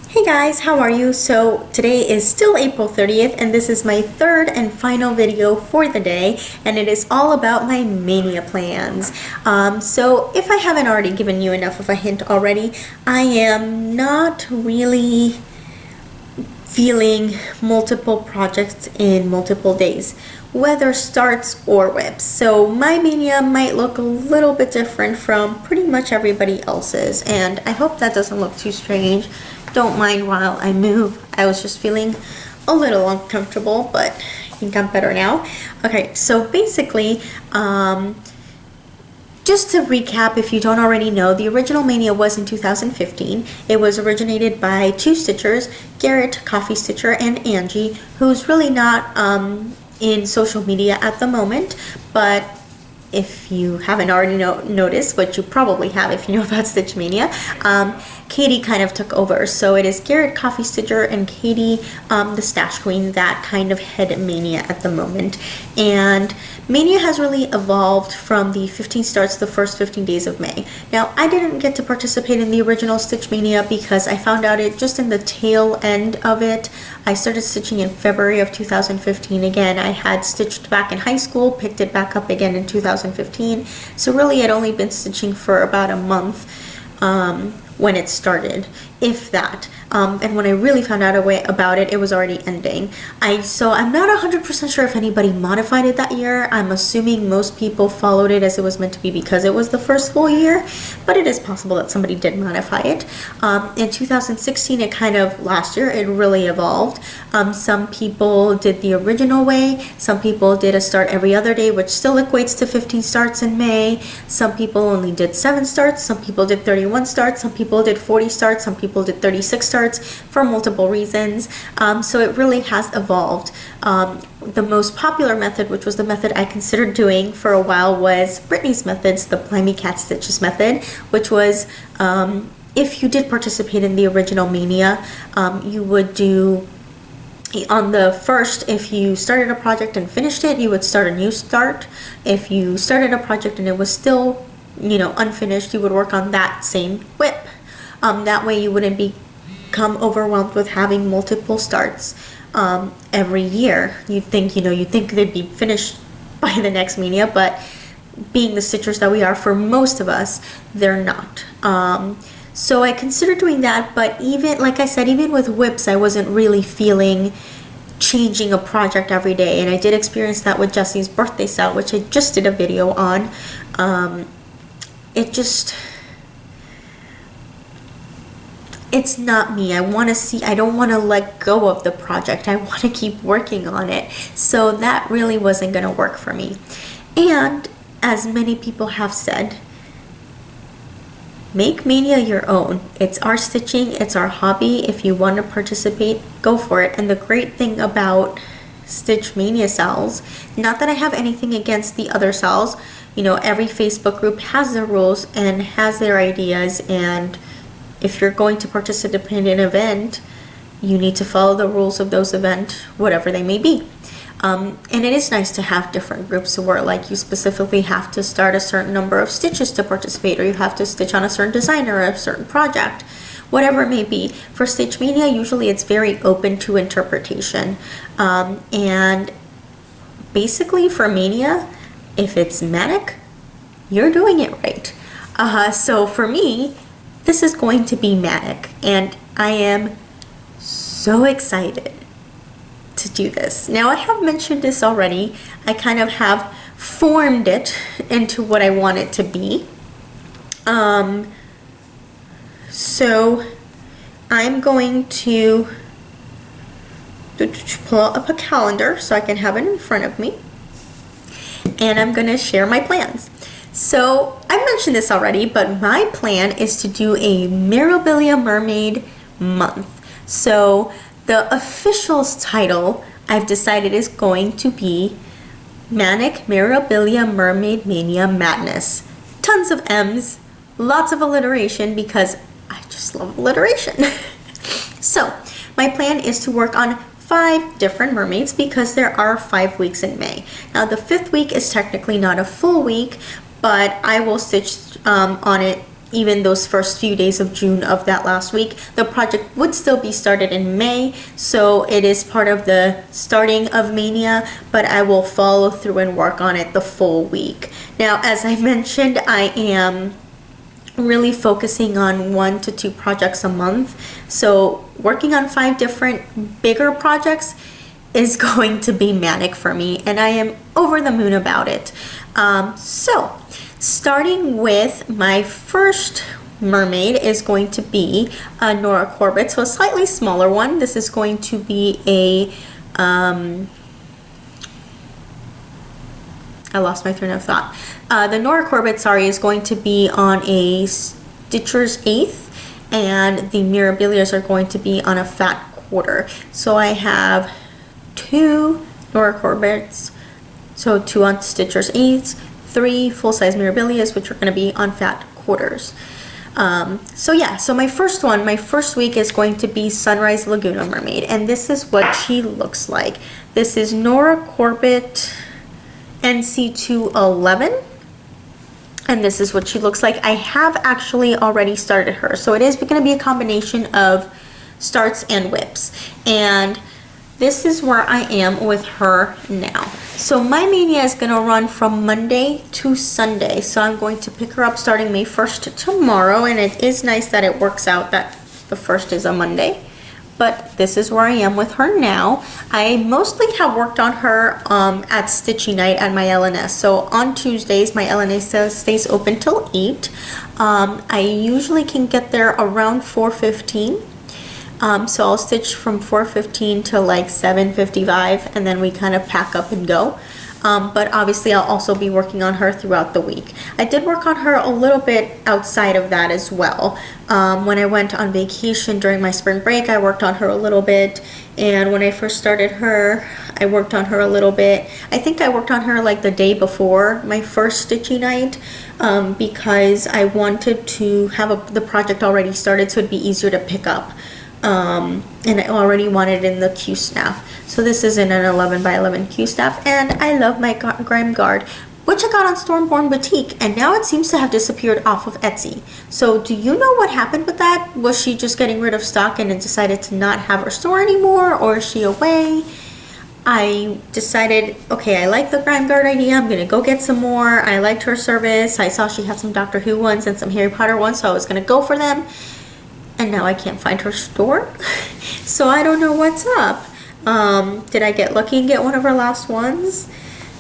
Hey guys, how are you? So today is still April 30th and this is my third and final video for the day, and it is all about my Maynia plans. So if I haven't already given you enough of a hint already, I am not really feeling multiple projects in multiple days, whether starts or whips. So my Maynia might look a little bit different from pretty much everybody else's, and I hope that doesn't look too strange. Don't mind while I move. I was just feeling a little uncomfortable, but I think I'm better now. Okay, so basically, just to recap, if you don't already know, the original Maynia was in 2015. It was originated by two stitchers, Garrett, Coffee Stitcher, and Angie, who's really not in social media at the moment, but if you haven't already noticed, but you probably have if you know about Stitch Mania, Katie kind of took over. So it is Garrett, Coffee Stitcher, and Katie, the Stash Queen, that kind of head Maynia at the moment. And Maynia has really evolved from the 15 starts the first 15 days of May. Now, I didn't get to participate in the original Stitch Mania because I found out it just in the tail end of it. I started stitching in February of 2015. Again, I had stitched back in high school, picked it back up again in 2015. So really, I'd only been stitching for about a month when it started, if that. And when I really found out about it, it was already ending. So I'm not 100% sure if anybody modified it that year. I'm assuming most people followed it as it was meant to be because it was the first full year, but it is possible that somebody did modify it. In 2016, last year, it really evolved. Some people did the original way. Some people did a start every other day, which still equates to 15 starts in May. Some people only did 7 starts. Some people did 31 starts. Some people did 40 starts. Some people did 36 starts for multiple reasons. So it really has evolved. The most popular method, which was the method I considered doing for a while, was Brittany's methods, the Blimey Cat Stitches method, which was if you did participate in the original Maynia, you would do on the first, if you started a project and finished it, you would start a new start. If you started a project and it was still, unfinished, you would work on that same whip. That way you wouldn't become overwhelmed with having multiple starts every year. You'd think they'd be finished by the next Maynia, but being the stitchers that we are, for most of us, they're not. So I considered doing that, but even, like I said, even with whips, I wasn't really feeling changing a project every day, and I did experience that with Jessie's birthday set, which I just did a video on. It's not me. I don't want to let go of the project. I want to keep working on it. So that really wasn't going to work for me. And as many people have said, make Maynia your own. It's our stitching, it's our hobby. If you want to participate, go for it. And the great thing about Stitch Maynia cells, not that I have anything against the other cells, every Facebook group has their rules and has their ideas, and if you're going to participate in an event, you need to follow the rules of those events, whatever they may be. And it is nice to have different groups where, like, you specifically have to start a certain number of stitches to participate, or you have to stitch on a certain design or a certain project, whatever it may be. For Stitch Maynia, usually it's very open to interpretation. And basically for Maynia, if it's Manic, you're doing it right. So for me, this is going to be Manic, and I am so excited to do this. Now, I have mentioned this already. I kind of have formed it into what I want it to be. So I'm going to pull up a calendar so I can have it in front of me, and I'm going to share my plans. So I mentioned this already, but my plan is to do a Mirabilia Mermaid month. So the official title I've decided is going to be Manic Mirabilia Mermaid Maynia Madness. Tons of M's, lots of alliteration because I just love alliteration. So my plan is to work on 5 different mermaids because there are 5 weeks in May. Now the 5th week is technically not a full week, but I will stitch on it even those first few days of June of that last week. The project would still be started in May, so it is part of the starting of Mania, but I will follow through and work on it the full week. Now, as I mentioned, I am really focusing on 1 to 2 projects a month, so working on 5 different bigger projects is going to be manic for me, and I am over the moon about it. So starting with my first mermaid is going to be a Nora Corbett, so a slightly smaller one. This is going to be a I lost my train of thought. The Nora Corbett, sorry, is going to be on a Stitcher's 1/8, and the Mirabilias are going to be on a fat 1/4. So I have 2 Nora Corbett's, so 2 on Stitcher's 1/8, 3 full-size Mirabilias, which are going to be on fat 1/4s. So yeah, so my first week is going to be Sunrise Laguna Mermaid, and this is what she looks like. This is Nora Corbett NC211, and this is what she looks like. I have actually already started her, so it is going to be a combination of starts and whips, and this is where I am with her now. So my Mania is going to run from Monday to Sunday, so I'm going to pick her up starting May 1st tomorrow, and it is nice that it works out that the 1st is a Monday. But this is where I am with her now. I mostly have worked on her at Stitchy Night at my LNS. So on Tuesdays, my LNS stays open till 8. I usually can get there around 4:15. So I'll stitch from 4:15 to like 7:55, and then we kind of pack up and go. But obviously I'll also be working on her throughout the week. I did work on her a little bit outside of that as well. When I went on vacation during my spring break, I worked on her a little bit, and when I first started her, I worked on her a little bit. I think I worked on her like the day before my first Stitchy Night, because I wanted to have the project already started so it'd be easier to pick up. And I already wanted it in the Q snap. So this is in an 11 by 11 Q snap, and I love my Grime Guard, which I got on Stormborn Boutique, and now it seems to have disappeared off of Etsy. So do you know what happened with that? Was she just getting rid of stock and it decided to not have her store anymore, or is she away? I decided, okay, I like the Grime Guard idea, I'm gonna go get some more. I liked her service. I saw she had some Doctor Who ones and some Harry Potter ones, so I was gonna go for them. And now I can't find her store. So I don't know what's up. Did I get lucky and get one of her last ones?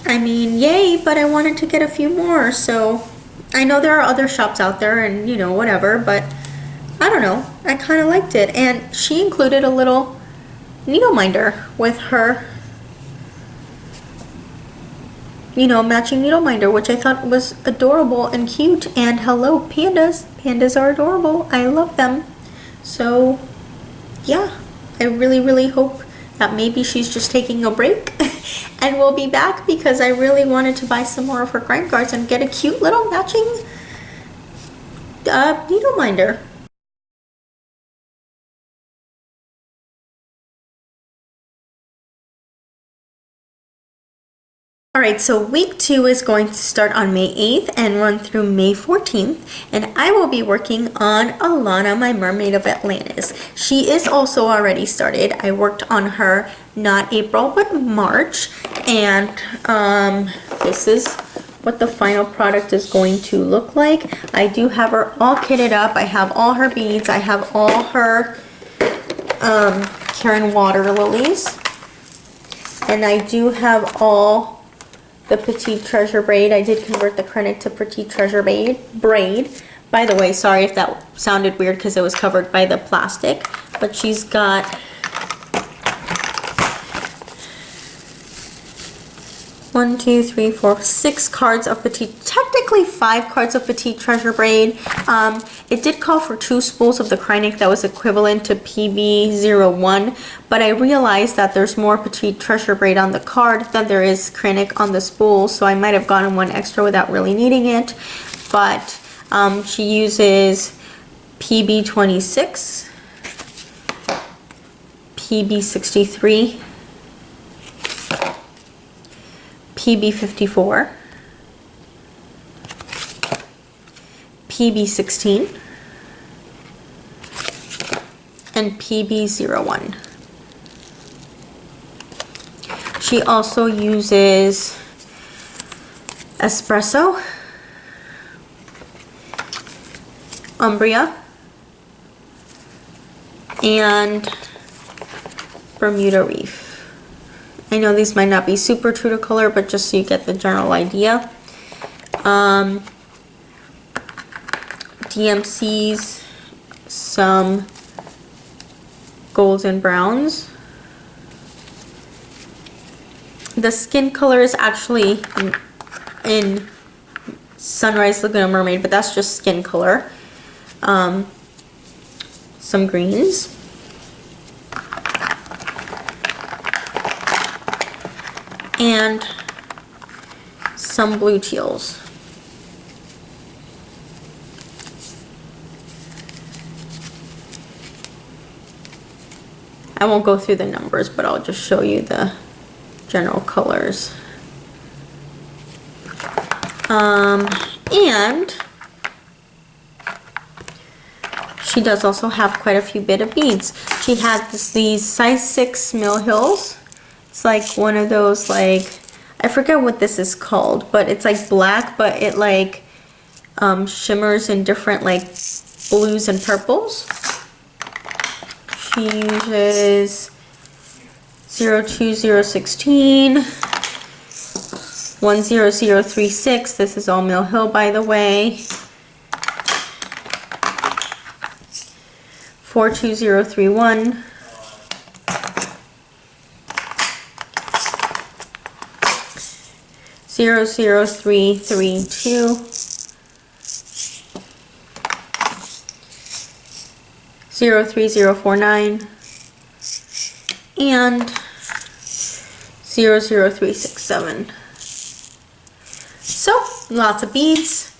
I mean, yay, but I wanted to get a few more. So I know there are other shops out there and, you know, whatever, but I don't know. I kind of liked it. And she included a little needle minder with her, you know, matching needle minder, which I thought was adorable and cute. And hello, pandas. Pandas are adorable. I love them. So yeah, I really hope that maybe she's just taking a break and we'll be back, because I really wanted to buy some more of her Grime Guards and get a cute little matching needle minder. Alright, so week 2 is going to start on May 8th and run through May 14th, and I will be working on Alana, my mermaid of Atlantis. She is also already started. I worked on her not April but March, and this is what the final product is going to look like. I do have her all kitted up. I have all her beads. I have all her Karen water lilies, and I do have all the Petite Treasure braid. I did convert the Krennic to Petite Treasure braid. By the way, sorry if that sounded weird because it was covered by the plastic, but she's got 1, 2, 3, 4, 6 cards of Petite, technically 5 cards of Petite Treasure braid. It did call for 2 spools of the Krennic that was equivalent to PB01, but I realized that there's more Petite Treasure braid on the card than there is Krennic on the spool, so I might have gotten 1 extra without really needing it. But she uses PB26, PB63, PB54, PB16 and PB01. She also uses Espresso, Umbria, and Bermuda Reef. I know these might not be super true to color, but just so you get the general idea. DMC's some golds and browns. The skin color is actually in Sunrise Laguna Mermaid, but that's just skin color. Some greens. And some blue teals. I won't go through the numbers, but I'll just show you the general colors. And she does also have quite a few bit of beads. She has these size 6 Mill Hills. It's like one of those, like, I forget what this is called, but it's like black, but it like shimmers in different like blues and purples. She uses 02016, 10036. This is all Mill Hill, by the way. 42031. 00332, 03049, and 00367. So, lots of beads,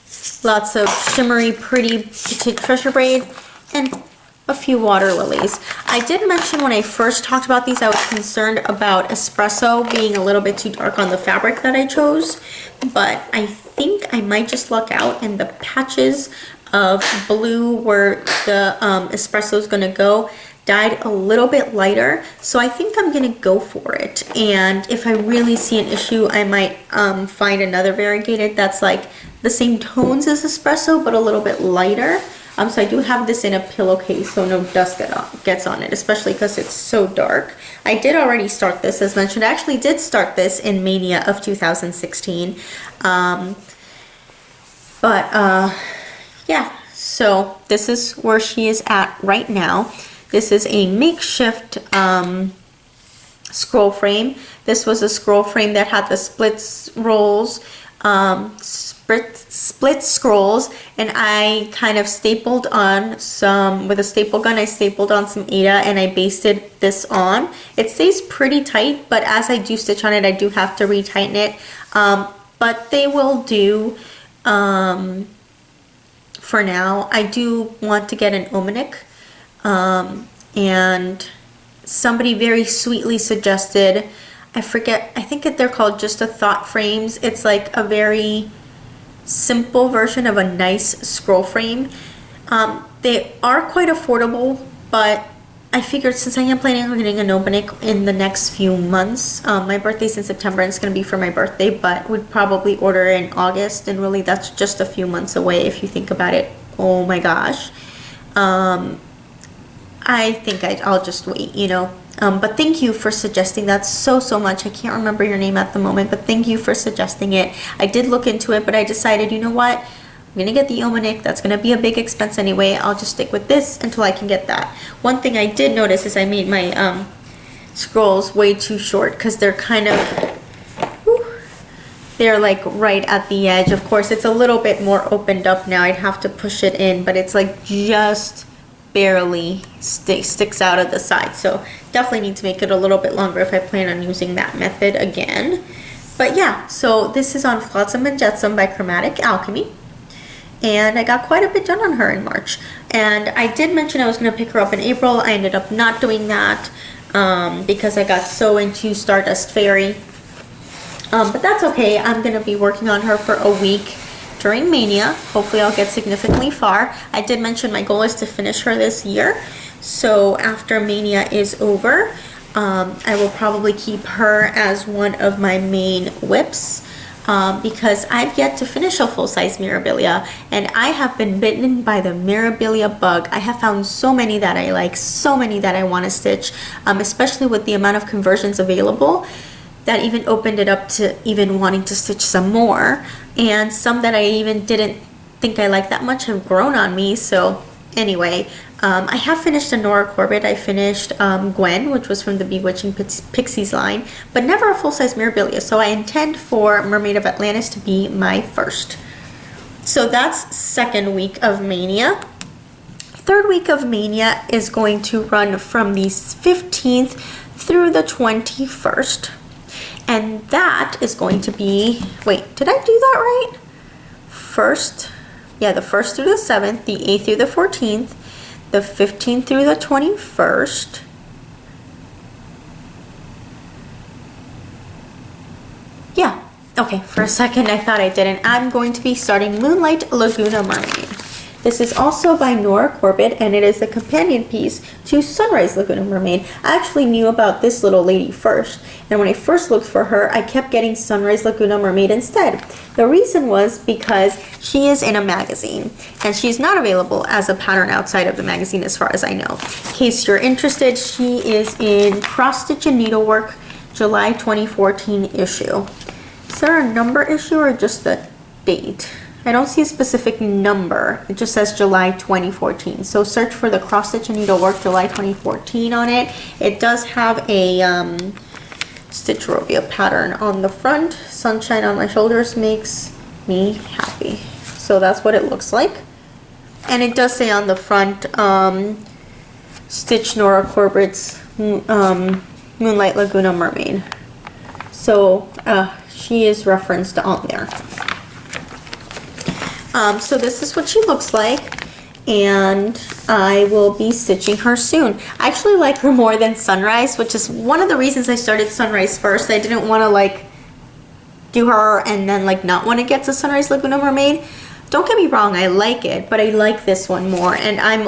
lots of shimmery, pretty petite treasure braid, and a few water lilies. I did mention when I first talked about these, I was concerned about Espresso being a little bit too dark on the fabric that I chose, but I think I might just luck out, and the patches of blue where the Espresso is going to go dyed a little bit lighter, so I think I'm going to go for it. And if I really see an issue, I might find another variegated that's like the same tones as Espresso but a little bit lighter. So I do have this in a pillowcase so no dust gets on it, especially because it's so dark. I did already start this, as mentioned. I actually did start this in Mania of 2016. Yeah, so this is where she is at right now. This is a makeshift scroll frame. This was a scroll frame that had the split rolls, split scrolls, and I kind of stapled on some, with a staple gun, I stapled on some Aida and I basted this on. It stays pretty tight, but as I do stitch on it, I do have to retighten it. But they will do for now. I do want to get an Omanic, and somebody very sweetly suggested, I forget, I think that they're called Just a Thought frames. It's like a very simple version of a nice scroll frame. They are quite affordable, but I figured since I am planning on getting an Omanic in the next few months, my birthday's in September and it's going to be for my birthday, but would probably order in August, and really that's just a few months away if you think about it. Oh my gosh. I think I'll just wait, you know. But thank you for suggesting that so much. I can't remember your name at the moment, but thank you for suggesting it. I did look into it, but I decided, you know what? I'm going to get the Omanic. That's going to be a big expense anyway. I'll just stick with this until I can get that. One thing I did notice is I made my scrolls way too short because they're kind of, they're like right at the edge. Of course, it's a little bit more opened up now. I'd have to push it in, but it's like just barely sticks out of the side, so definitely need to make it a little bit longer if I plan on using that method again. But yeah, so this is on Flotsam and Jetsam by Chromatic Alchemy, and I got quite a bit done on her in March. And I did mention I was going to pick her up in April. I ended up not doing that because I got so into Stardust Fairy, but that's okay. I'm going to be working on her for a week during Mania. Hopefully I'll get significantly far. I did mention my goal is to finish her this year. So after Mania is over, I will probably keep her as one of my main whips. Because I've yet to finish a full-size Mirabilia, and I have been bitten by the Mirabilia bug. I have found so many that I like, so many that I want to stitch, especially with the amount of conversions available, that even opened it up to even wanting to stitch some more. And some that I even didn't think I liked that much have grown on me. So anyway, I have finished a Nora Corbett. I finished Gwen, which was from the Bewitching Pixies line, but never a full-size Mirabilia. So I intend for Mermaid of Atlantis to be my first. So that's second week of Mania. Third week of Mania is going to run from the 15th through the 21st. And that is going to be, wait, did I do that right? First, yeah, the 1st through the 7th, the 8th through the 14th, the 15th through the 21st. Yeah, okay, for a second I thought I didn't. I'm going to be starting Moonlight Laguna Mermaid. This is also by Nora Corbett, and it is a companion piece to Sunrise Laguna Mermaid. I actually knew about this little lady first, and when I first looked for her, I kept getting Sunrise Laguna Mermaid instead. The reason was because she is in a magazine, and she's not available as a pattern outside of the magazine as far as I know. In case you're interested, she is in Cross Stitch and Needlework, July 2014 issue. Is there a number issue or just the date? I don't see a specific number. It just says July 2014. So search for the Cross Stitch and Needlework July 2014 on it. It does have a Stitcherovia pattern on the front. Sunshine on my shoulders makes me happy. So that's what it looks like. And it does say on the front, Stitch Nora Corbett's Moonlight Laguna Mermaid. So she is referenced on there. So this is what she looks like, and I will be stitching her soon. I actually like her more than Sunrise, which is one of the reasons I started Sunrise first. I didn't want to like do her and then like not want to get to Sunrise Laguna Mermaid. Don't get me wrong, I like it, but I like this one more, and I'm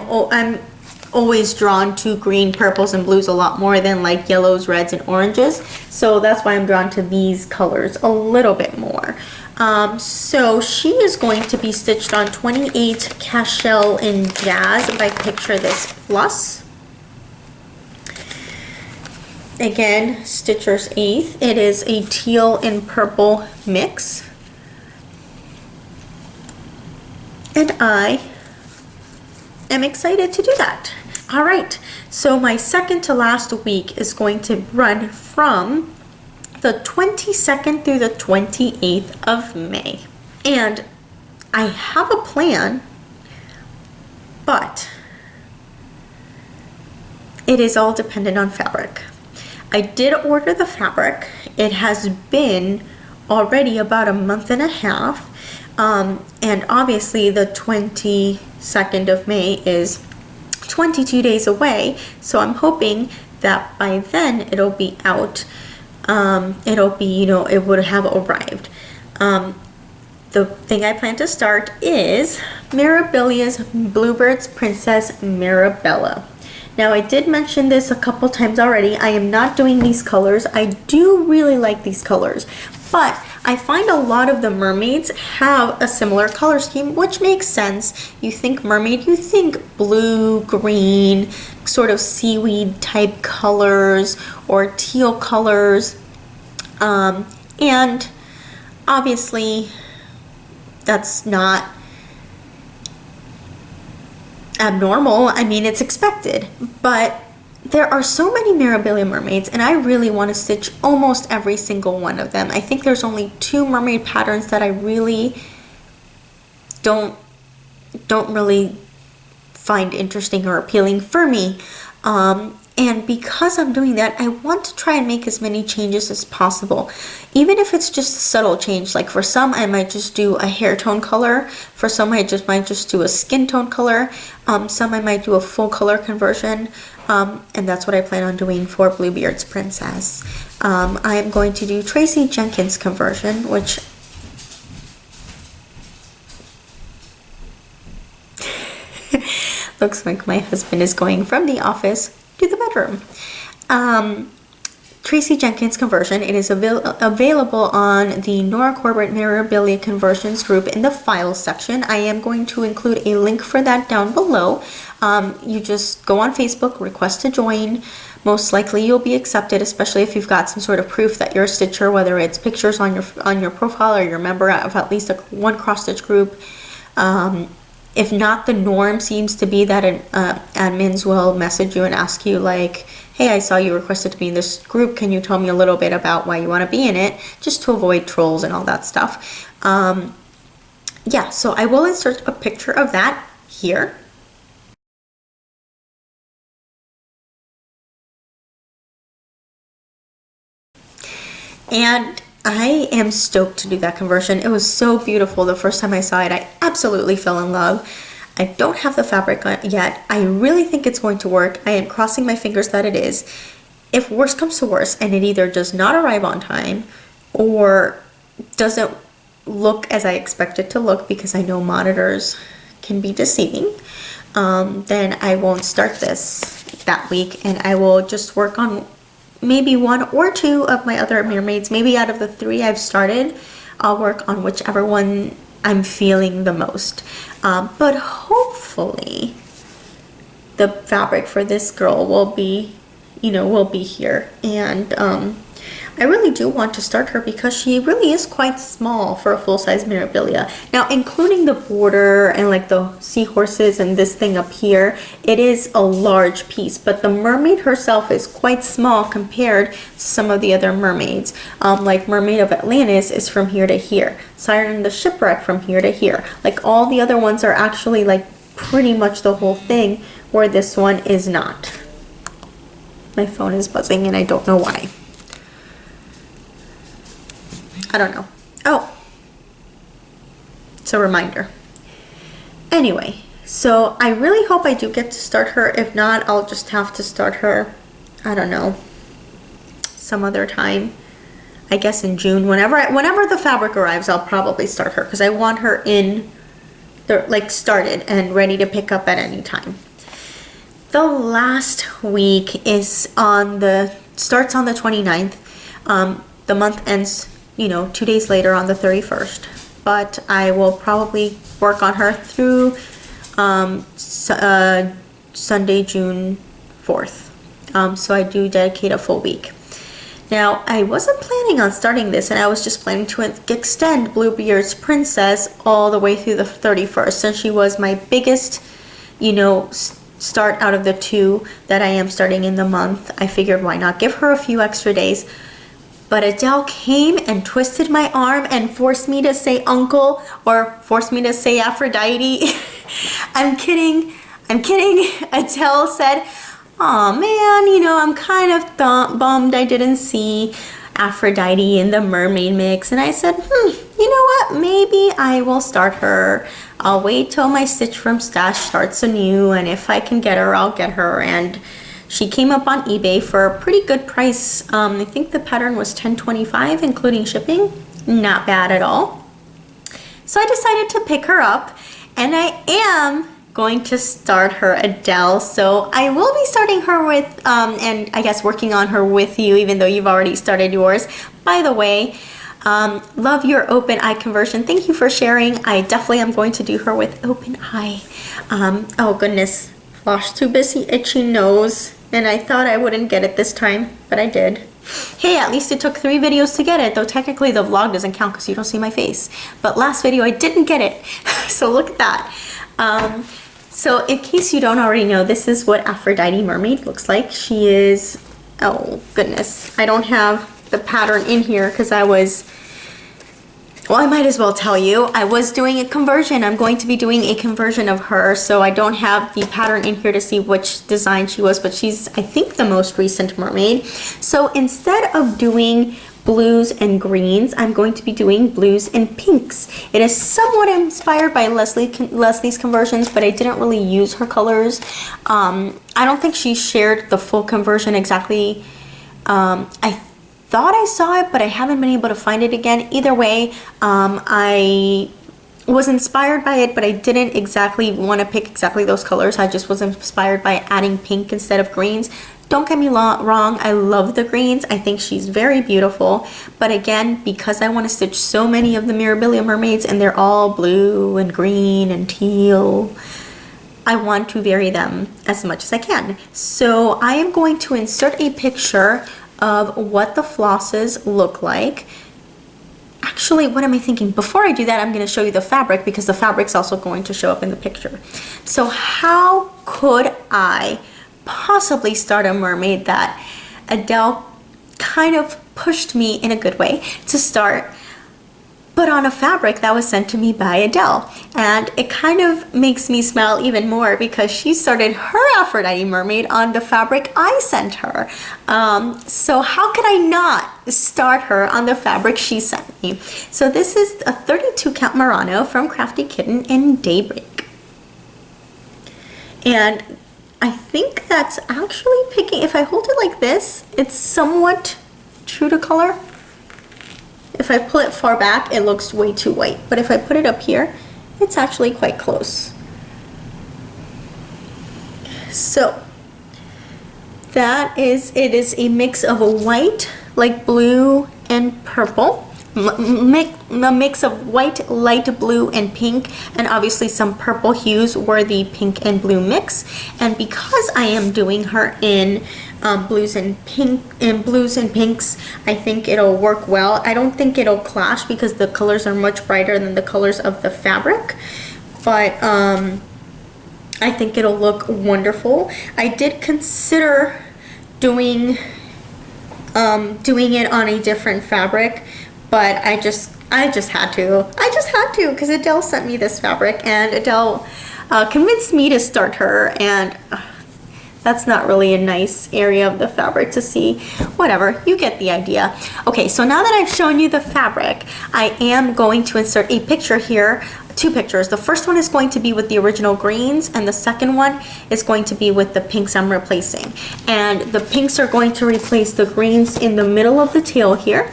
always drawn to green, purples, and blues a lot more than like yellows, reds, and oranges. So that's why I'm drawn to these colors a little bit more. So she is going to be stitched on 28 Cashel in Jazz by Picture This Plus. Again, Stitcher's 8th. It is a teal and purple mix. And I am excited to do that. All right, so my second to last week is going to run from the 22nd through the 28th of May. And I have a plan, but it is all dependent on fabric. I did order the fabric. It has been already about a month and a half. And obviously the 22nd of May is 22 days away. So I'm hoping that by then it'll be out. It'll be, you know, it would have arrived. The thing I plan to start is Mirabilia's Bluebird's Princess Mirabella. Now I did mention this a couple times already. I am not doing these colors. I do really like these colors, but I find a lot of the mermaids have a similar color scheme, which makes sense. You think mermaid, you think blue, green, sort of seaweed type colors or teal colors. And obviously that's not abnormal. I mean, it's expected, but there are so many Mirabilia mermaids, and I really want to stitch almost every single one of them. I think there's only 2 mermaid patterns that I really don't really find interesting or appealing for me. And because I'm doing that, I want to try and make as many changes as possible. Even if it's just a subtle change, like for some I might just do a hair tone color, for some I might just do a skin tone color, some I might do a full color conversion, and that's what I plan on doing for Bluebeard's Princess. I am going to do Tracy Jenkins conversion, which Looks like my husband is going from the office to the bedroom. Tracy Jenkins conversion. It is available on the Nora Corbett Mirabilia conversions group in the files section. I am going to include a link for that down below. You just go on Facebook, request to join. Most likely you'll be accepted, especially if you've got some sort of proof that you're a stitcher, whether it's pictures on your profile or you're a member of at least one cross stitch group. If not, the norm seems to be that admins will message you and ask you like, hey, I saw you requested to be in this group. Can you tell me a little bit about why you want to be in it? Just to avoid trolls and all that stuff. Yeah, so I will insert a picture of that here. And I am stoked to do that conversion. It was so beautiful the first time I saw it. I absolutely fell in love. I don't have the fabric yet. I really think it's going to work. I am crossing my fingers that it is. If worse comes to worse and it either does not arrive on time or doesn't look as I expect it to look, because I know monitors can be deceiving, then I won't start this that week, and I will just work on maybe one or two of my other mermaids. Maybe out of the 3 I've started, I'll work on whichever one I'm feeling the most. But hopefully the fabric for this girl will be, will be here. And I really do want to start her because she really is quite small for a full-size Mirabilia. Now, including the border and like the seahorses and this thing up here, it is a large piece, but the mermaid herself is quite small compared to some of the other mermaids. Like Mermaid of Atlantis is from here to here. Siren the Shipwreck from here to here. Like all the other ones are actually like pretty much the whole thing, where this one is not. My phone is buzzing and I don't know why. I don't know. Oh, it's a reminder. Anyway, so I really hope I do get to start her. If not, I'll just have to start her, I don't know, some other time. I guess in June, whenever the fabric arrives, I'll probably start her because I want her in, like started and ready to pick up at any time. The last week is starts on the 29th. The month ends 2 days later on the 31st, but I will probably work on her through Sunday, June 4th. So I do dedicate a full week. Now, I wasn't planning on starting this, and I was just planning to extend Bluebeard's Princess all the way through the 31st, since she was my biggest, start out of the 2 that I am starting in the month. I figured why not give her a few extra days. But Adele came and twisted my arm and forced me to say uncle, or forced me to say Aphrodite. I'm kidding. Adele said, "Aw, man, I'm kind of bummed I didn't see Aphrodite in the mermaid mix." And I said, you know what? Maybe I will start her. I'll wait till my Stitch from Stash starts anew, and if I can get her, I'll get her. And she came up on eBay for a pretty good price. I think the pattern was $10.25, including shipping. Not bad at all. So I decided to pick her up, and I am going to start her, Adele. So I will be starting her with, and I guess working on her with you, even though you've already started yours. By the way, love your open eye conversion. Thank you for sharing. I definitely am going to do her with open eye. Oh goodness, Flosstube is itchy nose. And I thought I wouldn't get it this time, but I did. Hey, at least it took 3 videos to get it, though technically the vlog doesn't count because you don't see my face. But last video I didn't get it, so look at that. So in case you don't already know, this is what Aphrodite Mermaid looks like. She is, oh goodness, I don't have the pattern in here because well, I might as well tell you, I was doing a conversion. I'm going to be doing a conversion of her, so I don't have the pattern in here to see which design she was, but she's, I think, the most recent mermaid. So instead of doing blues and greens, I'm going to be doing blues and pinks. It is somewhat inspired by Leslie's conversions, but I didn't really use her colors. I don't think she shared the full conversion exactly. I thought I saw it, but I haven't been able to find it again. Either way, I was inspired by it, but I didn't exactly want to pick exactly those colors. I just was inspired by adding pink instead of greens. Don't get me wrong, I love the greens. I think she's very beautiful. But again, because I want to stitch so many of the Mirabilia mermaids and they're all blue and green and teal, I want to vary them as much as I can. So I am going to insert a picture of what the flosses look like. Actually, what am I thinking? Before I do that, I'm going to show you the fabric because the fabric's also going to show up in the picture. So how could I possibly start a mermaid that Adele kind of pushed me in a good way to start, but on a fabric that was sent to me by Adele? And it kind of makes me smile even more because she started her Aphrodite mermaid on the fabric I sent her. So how could I not start her on the fabric she sent me? So this is a 32 count Murano from Crafty Kitten in Daybreak. And I think that's actually picking, if I hold it like this, it's somewhat true to color. If I pull it far back, it looks way too white. But if I put it up here, it's actually quite close. So that is, it is a mix of a white, like blue and purple. A mix of white, light blue, and pink, and obviously some purple hues were the pink and blue mix. And because I am doing her in blues and pinks, I think it'll work well. I don't think it'll clash because the colors are much brighter than the colors of the fabric, but I think it'll look wonderful. I did consider doing it on a different fabric, but I just had to because Adele sent me this fabric, and Adele convinced me to start her, and that's not really a nice area of the fabric to see. Whatever, you get the idea. Okay, so now that I've shown you the fabric, I am going to insert a picture here, two pictures. The first one is going to be with the original greens, and the second one is going to be with the pinks I'm replacing. And the pinks are going to replace the greens in the middle of the tail here,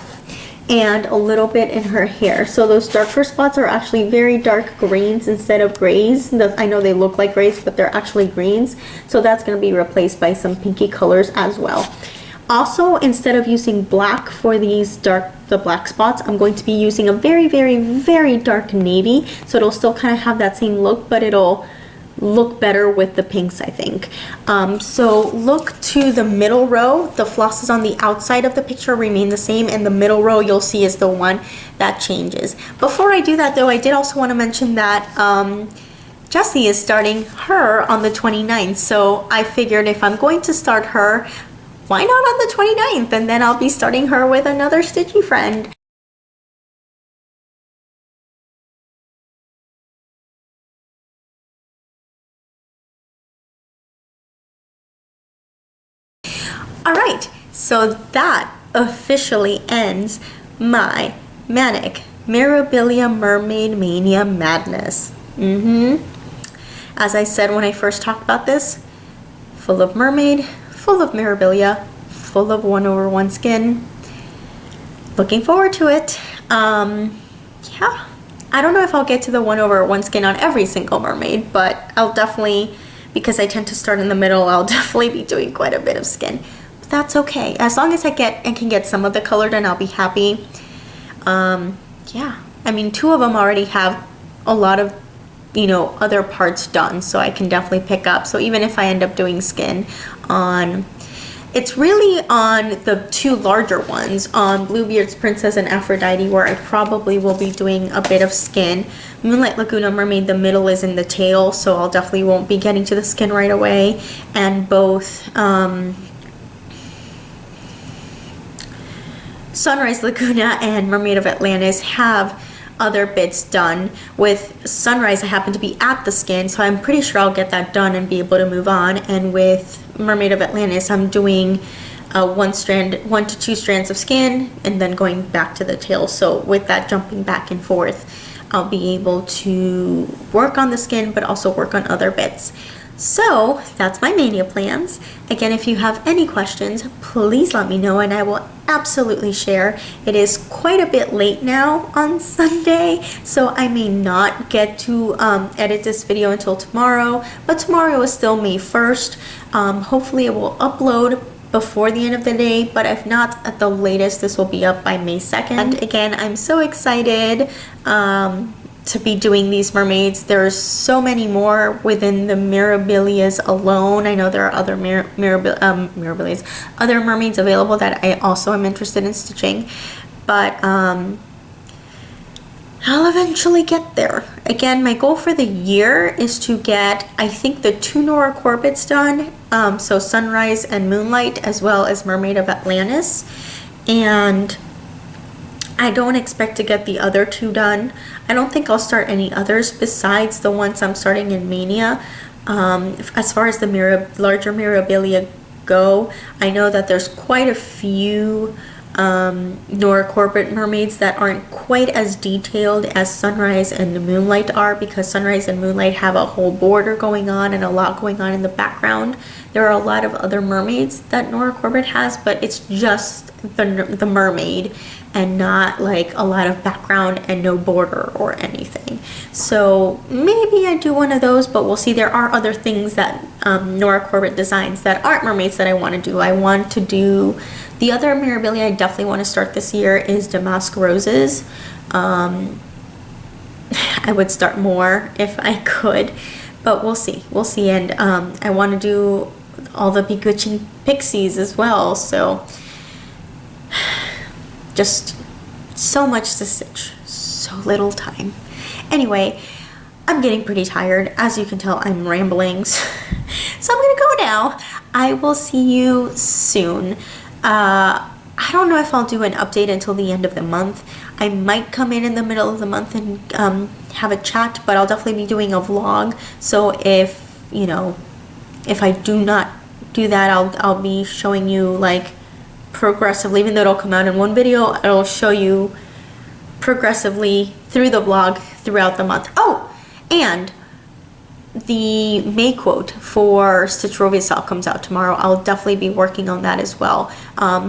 and a little bit in her hair. So those darker spots are actually very dark greens instead of grays. I know they look like grays, but they're actually greens. So that's going to be replaced by some pinky colors as well. Also, instead of using black for these the black spots, I'm going to be using a very, very, very dark navy. So it'll still kind of have that same look, but it'll look better with the pinks, I think. So look to the middle row. The flosses on the outside of the picture remain the same, and the middle row you'll see is the one that changes. Before I do that though, I did also want to mention that Jessie is starting her on the 29th. So I figured if I'm going to start her, why not on the 29th? And then I'll be starting her with another stitchy friend. Alright, so that officially ends my Manic Mirabilia Mermaid Mania madness. As I said when I first talked about this, full of mermaid, full of Mirabilia, full of 1/1 skin. Looking forward to it. Yeah, I don't know if I'll get to the 1/1 skin on every single mermaid, but I'll definitely, because I tend to start in the middle, I'll definitely be doing quite a bit of skin. But that's okay. As long as I can get some of the color done, I'll be happy. Yeah, I mean, 2 of them already have a lot of, other parts done, so I can definitely pick up. So even if I end up doing skin on, it's really on the 2 larger ones, on Bluebeard's Princess and Aphrodite, where I probably will be doing a bit of skin. Moonlight Laguna Mermaid, the middle is in the tail, so I'll definitely won't be getting to the skin right away. And both Sunrise Laguna and Mermaid of Atlantis have other bits done. With Sunrise, I happen to be at the skin, so I'm pretty sure I'll get that done and be able to move on. And with Mermaid of Atlantis, I'm doing 1 to 2 strands of skin and then going back to the tail. So with that jumping back and forth, I'll be able to work on the skin but also work on other bits. So that's my Mania plans. Again, if you have any questions, please let me know and I will absolutely share. It is quite a bit late now on Sunday, so I may not get to edit this video until tomorrow, but tomorrow is still May 1st. Hopefully it will upload before the end of the day, but if not, at the latest this will be up by May 2nd. Again, I'm so excited to be doing these mermaids. There's so many more within the Mirabilias alone. I know there are other Mirabilias, other mermaids available that I also am interested in stitching, but I'll eventually get there. Again, my goal for the year is to get, I think, the 2 Nora Corbett's done, so Sunrise and Moonlight, as well as Mermaid of Atlantis, and I don't expect to get the other 2 done. I don't think I'll start any others besides the ones I'm starting in Mania. As far as the larger Mirabilia go, I know that there's quite a few Nora Corbett mermaids that aren't quite as detailed as Sunrise and the Moonlight are, because Sunrise and Moonlight have a whole border going on and a lot going on in the background. There are a lot of other mermaids that Nora Corbett has, but it's just the mermaid and not like a lot of background and no border or anything. So maybe I do one of those, but we'll see. There are other things that Nora Corbett designs that aren't mermaids that I want to do. I want to do the other Mirabilia I definitely want to start this year is Damask Roses. I would start more if I could, but we'll see. We'll see. And I want to do all the Bewitching Pixies as well. So just so much to stitch, so little time. Anyway, I'm getting pretty tired. As you can tell, I'm rambling. So I'm gonna go now. I will see you soon. I don't know if I'll do an update until the end of the month. I might come in the middle of the month and have a chat, but I'll definitely be doing a vlog. So if, you know, if I do not do that, I'll be showing you like progressively, even though it'll come out in one video, it'll show you progressively through the vlog throughout the month. Oh, and the May quote for Stitch Rove Yourself comes out tomorrow. I'll definitely be working on that as well.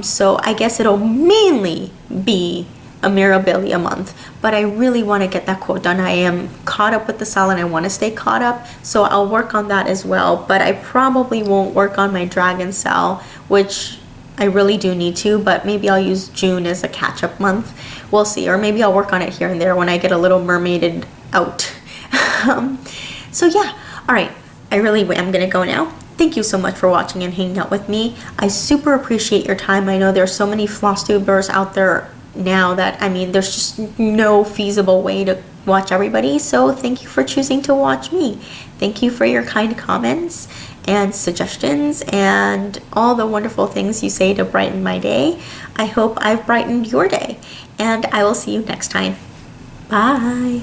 So I guess it'll mainly be a Mirabilia month, but I really want to get that quote done. I am caught up with the style and I want to stay caught up, so I'll work on that as well. But I probably won't work on my dragon cell, which I really do need to, but maybe I'll use June as a catch-up month. We'll see, or maybe I'll work on it here and there when I get a little mermaided out. So yeah, all right, I really am gonna go now. Thank you so much for watching and hanging out with me. I super appreciate your time. I know there's so many Flosstubers out there now that, I mean, there's just no feasible way to watch everybody, so thank you for choosing to watch me. Thank you for your kind comments and suggestions and all the wonderful things you say to brighten my day. I hope I've brightened your day, and I will see you next time. Bye.